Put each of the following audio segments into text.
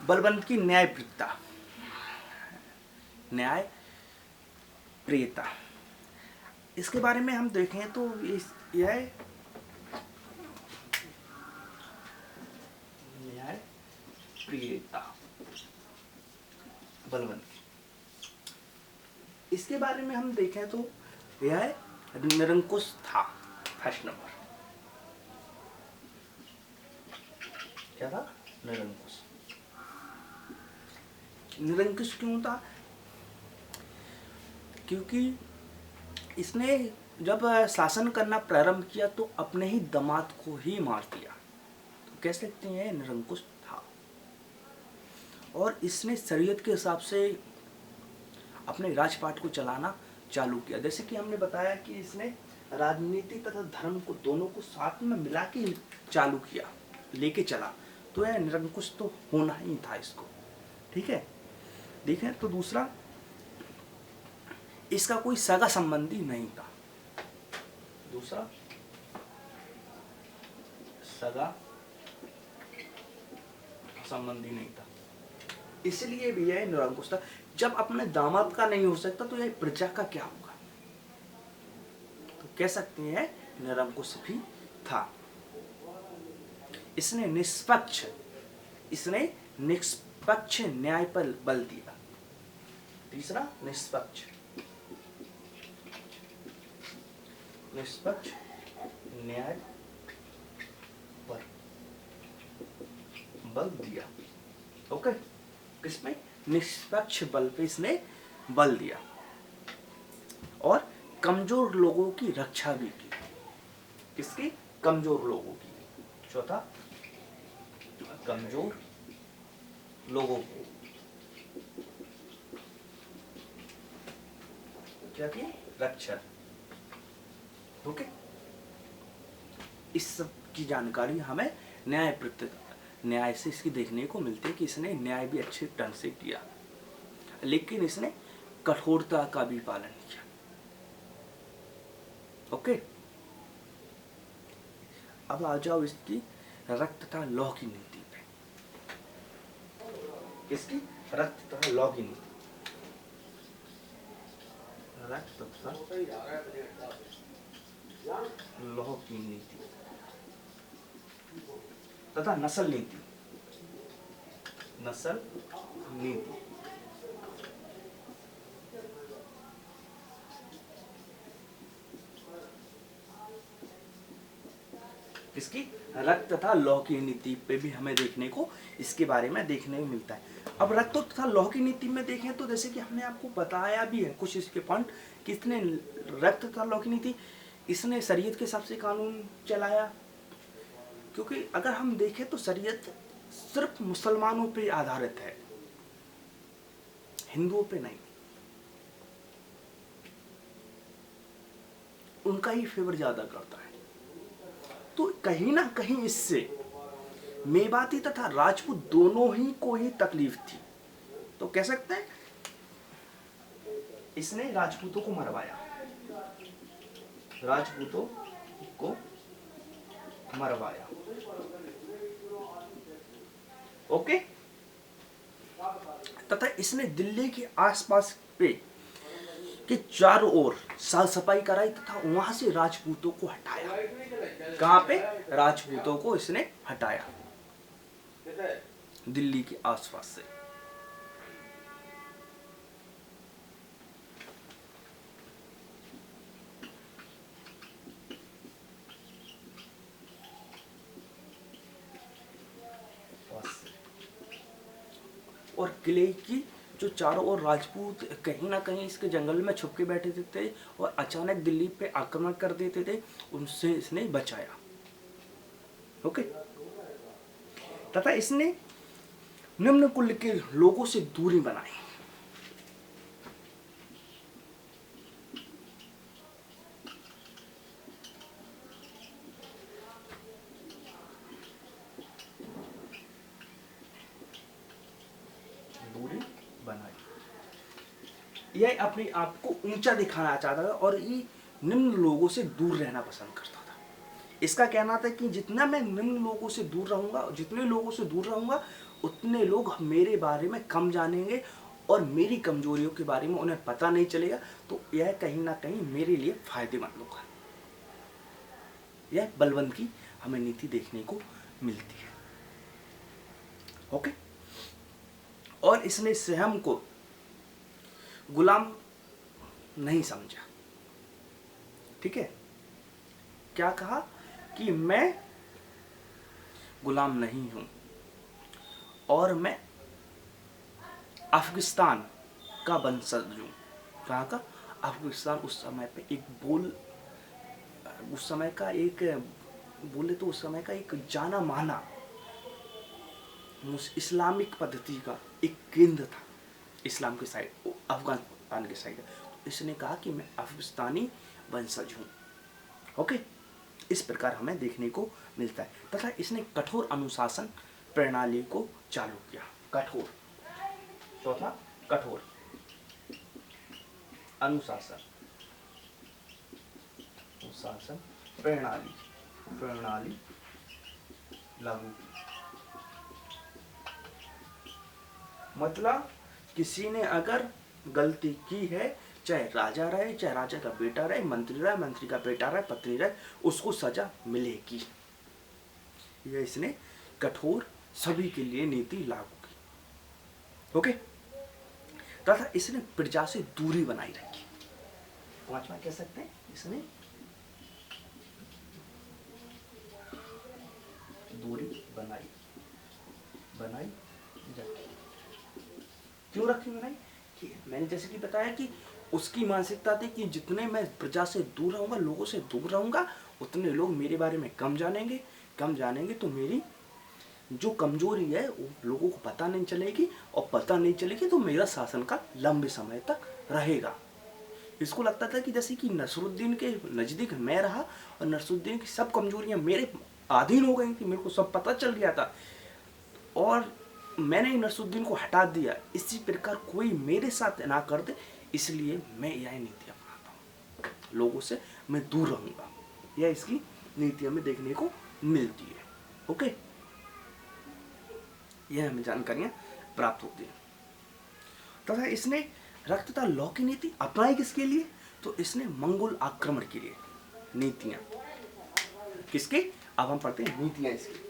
बलवंत की न्यायप्रियता, न्याय प्रियता, इसके बारे में हम देखें तो यह न्याय प्रियता बलवंत की, इसके बारे में हम देखें तो यह निरंकुश था। फर्स्ट नंबर क्या था? निरंकुश। निरंकुश क्यों था? क्योंकि इसने जब शासन करना प्रारंभ किया तो अपने ही दामाद को ही मार दिया, तो कह सकते हैं निरंकुश था। और इसने शरीयत के हिसाब से अपने राजपाट को चलाना चालू किया। जैसे कि हमने बताया कि इसने राजनीति तथा धर्म को दोनों को साथ में मिला के चालू किया, लेके चला, तो यह निरंकुश तो होना ही था इसको। ठीक है, देखें तो दूसरा, इसका कोई सगा संबंधी नहीं था। दूसरा, सगा संबंधी नहीं था, इसलिए भी यह निरंकुश था। जब अपने दामाद का नहीं हो सकता तो यह प्रजा का क्या होगा, तो कह सकते हैं निरंकुश भी था। इसने निष्पक्ष न्याय पर बल दिया। तीसरा, निष्पक्ष न्याय पर बल दिया। ओके, किसमें? निष्पक्ष बल पे इसने बल दिया और कमजोर लोगों की रक्षा भी की। किसकी? कमजोर लोगों की। चौथा, कमजोर लोगों को क्या की? रक्षा। ओके, इस सब की जानकारी हमें न्याय से इसकी देखने को मिलती है कि इसने न्याय भी अच्छे ढंग से किया, लेकिन इसने कठोरता का भी पालन किया। ओके, अब आ जाओ इसकी रक्त तथा लौ की नीति पे। इसकी रक्त तथा लौ की नीति, रक्त तथा लौ की नीति तथा नस्ल नीति। किसकी? रक्त तथा लौ की नीति पे भी हमें देखने को इसके बारे में देखने को मिलता है। अब रक्त तथा लौ की नीति में देखें तो जैसे कि हमने आपको बताया भी है कुछ इसके पॉइंट, किसने रक्त तथा लौ की नीति, इसने शरीयत के हिसाब से कानून चलाया। क्योंकि अगर हम देखें तो शरीयत सिर्फ मुसलमानों पे आधारित है, हिंदुओं पे नहीं। उनका ही फेवर ज्यादा करता है। तो कहीं ना कहीं इससे मेवाती तथा राजपूत दोनों ही को ही तकलीफ थी। तो कह सकते हैं इसने राजपूतों को मरवाया, राजपूतों को मरवाया। ओके, तथा इसने दिल्ली के आसपास पे के चारों ओर साफ सफाई कराई तथा वहां से राजपूतों को हटाया। कहां पे? राजपूतों को इसने हटाया दिल्ली के आसपास से। और किले की जो चारों ओर राजपूत कहीं ना कहीं इसके जंगल में छुप के बैठे थे और अचानक दिल्ली पे आक्रमण कर देते थे, उनसे इसने बचाया। ओके, तथा इसने निम्न कुल के लोगों से दूरी बनाई। दूरी बनाई, यह अपने आप को ऊंचा दिखाना चाहता था और ये निम्न लोगों से दूर रहना पसंद करता था। इसका कहना था कि जितना मैं निम्न लोगों से दूर रहूंगा, जितने लोगों से दूर रहूंगा उतने लोग मेरे बारे में कम जानेंगे और मेरी कमजोरियों के बारे में उन्हें पता नहीं चलेगा। तो यह कहीं ना कहीं मेरे लिए फायदेमंद होगा। यह बलवंत की हमें नीति देखने को मिलती है। ओके। और इसने स्वयं को गुलाम नहीं समझा। ठीक है, क्या कहा कि मैं गुलाम नहीं हूं और मैं अफगानिस्तान का वंशज हूं। कहाँ का? अफगानिस्तान उस समय पे उस समय का एक बोले तो उस समय का एक जाना माना इस्लामिक पद्धति का एक केंद्र था, इस्लाम के साइड, अफगानिस्तान के साइड। तो इसने कहा कि मैं अफगानिस्तानी वंशज हूं। ओके, इस प्रकार हमें देखने को मिलता है। तथा इसने कठोर अनुशासन प्रणाली को चालू किया। कठोर, चौथा कठोर अनुशासन प्रणाली लागू की। मतलब किसी ने अगर गलती की है, चाहे राजा रहे, चाहे राजा का बेटा रहे, मंत्री रहे, मंत्री का बेटा रहे, पत्नी रहे, उसको सजा मिलेगी। यह इसने कठोर सभी के लिए नीति लागू की। ओके। तथा इसने प्रजा से दूरी बनाई रखी। पांचवा कह सकते हैं, इसने दूरी बनाई रखी। क्यों रखी बनाई? कि मैंने जैसे कि बताया कि उसकी मानसिकता थी कि जितने मैं प्रजा से दूर रहूंगा, लोगों से दूर रहूंगा, उतने लोग मेरे बारे में कम जानेंगे तो मेरी जो कमजोरी है वो लोगों को पता नहीं चलेगी, और पता नहीं चलेगी तो मेरा शासन का लंबे समय तक रहेगा। इसको लगता था कि जैसे कि नसरुद्दीन के नज़दीक मैं रहा और नसरुद्दीन की सब कमजोरियां मेरे अधीन हो गई थी, मेरे को सब पता चल गया था और मैंने नसरुद्दीन को हटा दिया। इसी प्रकार कोई मेरे साथ ना कर दे, इसलिए मैं यह नीति अपनाता हूँ, लोगों से मैं दूर रहूंगा। यह इसकी नीतियों में देखने को मिलती है। ओके, यह हमें जानकारियां प्राप्त होती है। तथा इसने रक्त तथा लौ की नीति अपनाई किसके लिए? तो इसने मंगोल आक्रमण के लिए नीतियां। किसके? अब हम पढ़ते हैं नीतियां। इसकी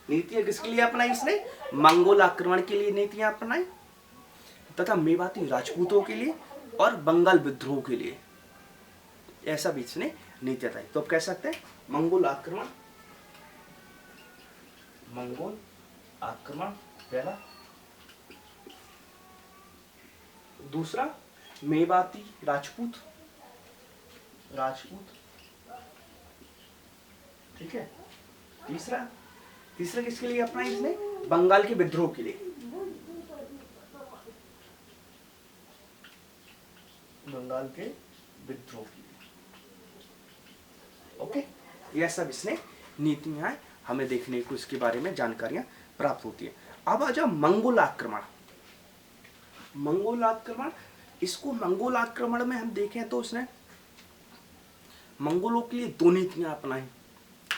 नीतियां किसके लिए अपनाई इसने? मंगोल आक्रमण के लिए नीतियां अपनाई, तथा मेवाती राजपूतों के लिए और बंगाल विद्रोह के लिए, ऐसा भी इसने नीतियां बताई। तो अब कह सकते हैं मंगोल आक्रमण पहला। दूसरा मेवाती राजपूत। ठीक है। तीसरा किसके लिए अपना इसने? बंगाल के विद्रोह के लिए। ओके, यह सब इसने नीतियां हमें देखने को इसके बारे में जानकारियां प्राप्त होती है। अब आ जाओ मंगोल आक्रमण। इसको मंगोल आक्रमण में हम देखें तो उसने मंगोलों के लिए दो नीतियां अपनाई।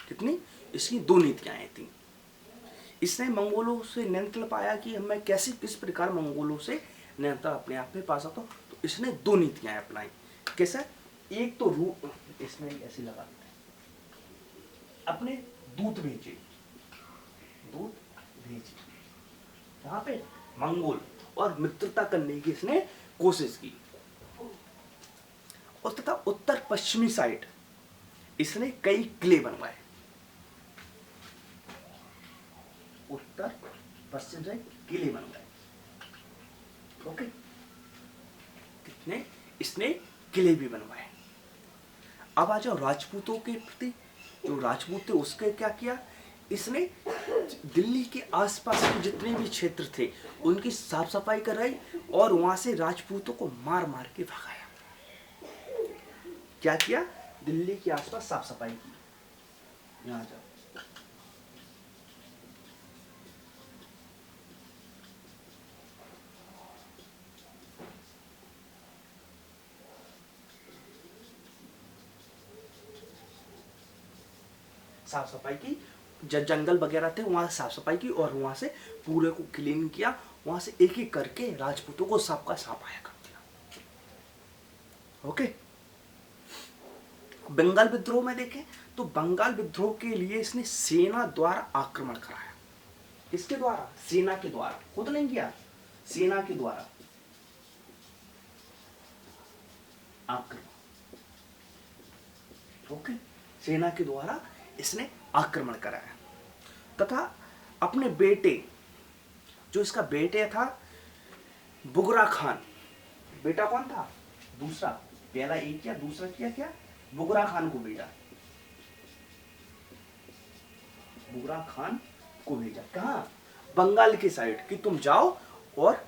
कितनी? इसकी दो नीतियां थी। इसने मंगोलों से नियंत्रण पाया कि मैं किस प्रकार मंगोलों से नियंत्रण अपने आप में पा सकता हूं। तो इसने दो नीतियां अपनाई। कैसा? एक तो इसमें ऐसे लगा अपने दूत भेजे यहाँ पे मंगोल, और मित्रता करने की इसने कोशिश की। और तथा उत्तर पश्चिमी साइड इसने कई किले बनवाए। उत्तर पश्चिम से किले बनवाए। ओके, कितने? इसने किले भी बनवाए। अब आ जाओ राजपूतों के प्रति। जो राजपूत थे उसके क्या किया इसने? दिल्ली के आसपास के जितने भी क्षेत्र थे उनकी साफ सफाई कराई और वहां से राजपूतों को मार मार के भगाया। क्या किया? दिल्ली के आसपास साफ सफाई की। यहाँ जाओ। साफ सफाई की, जंगल वगैरह थे वहां साफ सफाई की और वहां से पूरे को क्लीन किया, वहां से एक एक करके राजपूतों को सबका साफ आया कर दिया। ओके, बंगाल विद्रोह में देखें तो बंगाल विद्रोह के लिए इसने सेना द्वारा आक्रमण कराया। किसके द्वारा? सेना के द्वारा, खुद नहीं किया, सेना के द्वारा आक्रमण। ओके, सेना के द्वारा इसने आक्रमण कराया तथा अपने बेटे, जो इसका बेटे था बुगरा खान, बेटा कौन था? दूसरा, पहला एक किया, दूसरा किया क्या? बुगरा खान को भेजा, बुगरा खान को भेजा कहां? बंगाल की साइड कि तुम जाओ और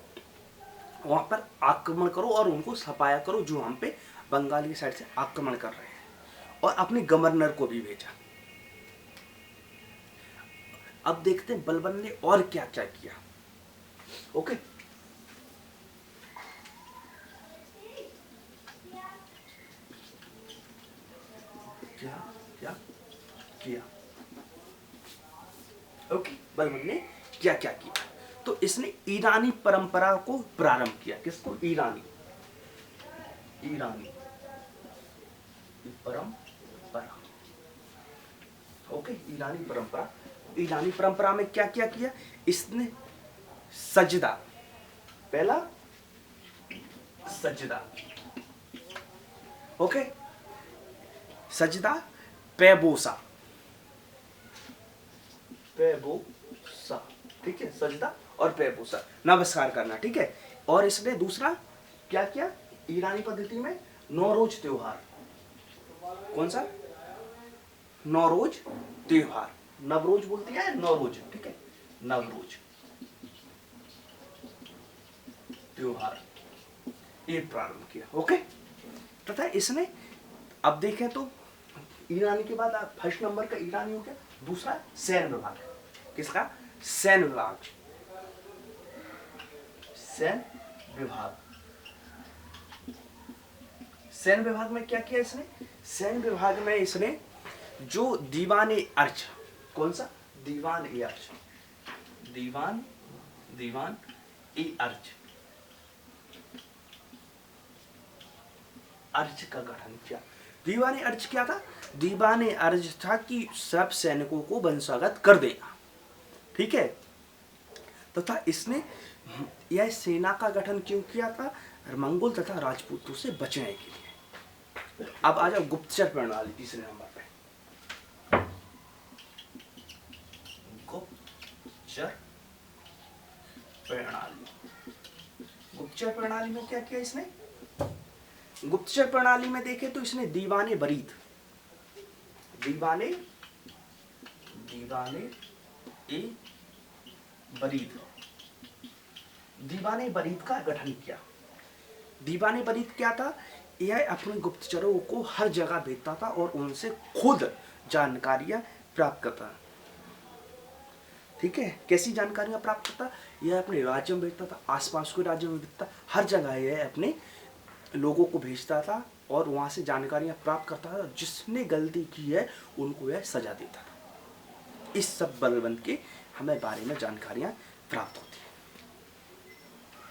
वहां पर आक्रमण करो और उनको सफाया करो जो हम पे बंगाल की साइड से आक्रमण कर रहे हैं, और अपने गवर्नर को भी भेजा। अब देखते हैं बलबन ने और क्या क्या किया। ओके, क्या क्या किया? ओके, बलबन ने क्या क्या किया? तो इसने ईरानी परंपरा को प्रारंभ किया। किसको? ईरानी, ईरानी परंपरा। ओके, ईरानी परंपरा। ईरानी परंपरा में क्या क्या किया इसने? सजदा, पहला सजदा, ओके, सजदा, पैबोसा, पैबोसा, ठीक है, सजदा और पैबोसा, नमस्कार करना, ठीक है। और इसने दूसरा क्या किया ईरानी पद्धति में? नौरोज त्योहार। कौन सा? नौरोज त्योहार, नवरोज बोलती है, नौरोज, ठीक है, नवरोज त्योहार ये प्रारंभ किया। ओके, तथा इसने, अब देखें तो ईरानी के बाद फर्स्ट नंबर का ईरानी हो गया, दूसरा सैन्य विभाग। किसका? सैन्य विभाग, सैन्य विभाग। सैन्य विभाग में क्या किया इसने? सैन्य विभाग में इसने जो दीवान ए अर्ज, कौन सा? दीवान ए अर्ज, दीवान ए अर्ज, अर्ज का गठन किया। दीवान ए अर्ज क्या था? दीवान ए अर्ज था कि सब सैनिकों को वंशागत कर देना, ठीक है। तथा इसने यह सेना का गठन क्यों किया था? मंगोल तथा राजपूतों से बचने के लिए। अब आ जाओ गुप्तचर प्रणाली, तीसरे नंबर पे। गुप्तचर प्रणाली, गुप्तचर प्रणाली में क्या किया इसने? गुप्तचर प्रणाली में देखें तो इसने दीवाने बरीद, दीवाने ए बरीद, दीवाने बरीद का गठन किया। दीवाने बरीद क्या था? यह अपने गुप्तचरों को हर जगह भेजता था और उनसे खुद जानकारियां प्राप्त करता, ठीक है। कैसी जानकारियां प्राप्त करता? यह अपने राज्य में भेजता था, आसपास के राज्यों में भेजता, हर जगह यह अपने लोगों को भेजता था और वहां से जानकारियां प्राप्त करता था। जिसने गलती की है उनको यह सजा देता था। इस सब बलबन के हमें बारे में जानकारियां प्राप्त होती है।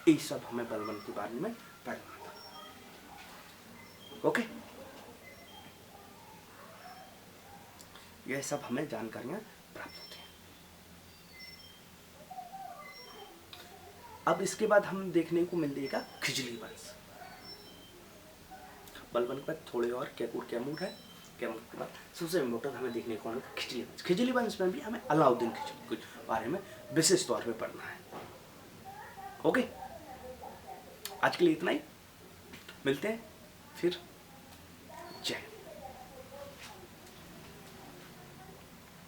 ये सब हमें बलबन के बारे में पढ़ना था। ओके, यह सब हमें जानकारियां प्राप्त होती हैं। अब इसके बाद हम देखने को मिलेगा खिजली वंश। बलबन के बाद थोड़े और कैमूर है, कैमूर के बाद सबसे इम्पोर्टेंट हमें देखने को मिलेगा खिजली वंश। खिजली वंश में भी हमें अलाउद्दीन खिलजी के बारे में विशेष तौर पे पढ़ना है। ओके, आज के लिए इतना ही, मिलते हैं फिर